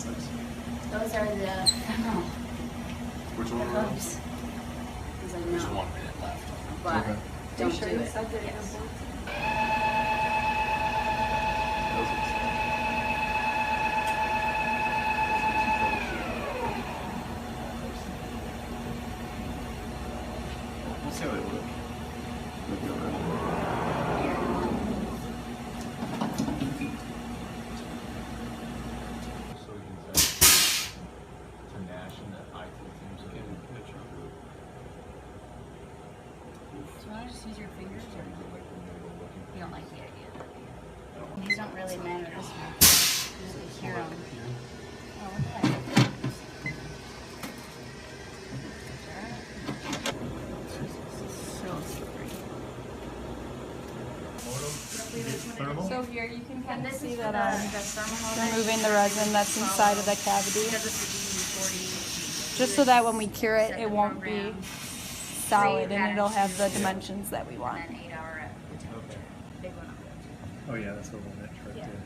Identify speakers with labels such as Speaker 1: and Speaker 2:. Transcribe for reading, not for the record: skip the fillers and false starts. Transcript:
Speaker 1: size?
Speaker 2: Those are the, no,
Speaker 1: Which
Speaker 2: the
Speaker 1: one are those?
Speaker 2: hooves. He's like,
Speaker 3: There's
Speaker 2: no,
Speaker 3: 1 minute left.
Speaker 2: but
Speaker 1: Okay.
Speaker 2: don't
Speaker 4: sure
Speaker 2: do
Speaker 4: you
Speaker 2: it.
Speaker 4: said that?
Speaker 2: Yes.
Speaker 1: We'll see how they look. Maybe all right.
Speaker 5: So we can send to Nash and the IT teams get a picture of it.
Speaker 2: So you want to just use your fingers or
Speaker 5: Like when they were looking.
Speaker 2: you don't like the idea of that? These don't really matter this much. You just hear them. Oh, what the heck? So slippery.
Speaker 4: So here you can kind
Speaker 2: And
Speaker 4: of
Speaker 2: this
Speaker 4: see
Speaker 2: is
Speaker 4: that
Speaker 2: the
Speaker 4: I'm
Speaker 2: thermal
Speaker 4: removing the resin that's inside of the cavity,
Speaker 2: Because it's a
Speaker 4: just so that when we cure it, it won't be solid and it'll have the dimensions that we want.
Speaker 2: and then 8 hour at the temperature. Big one on the
Speaker 1: Oh yeah, that's a little bit right
Speaker 2: Yeah.
Speaker 1: there.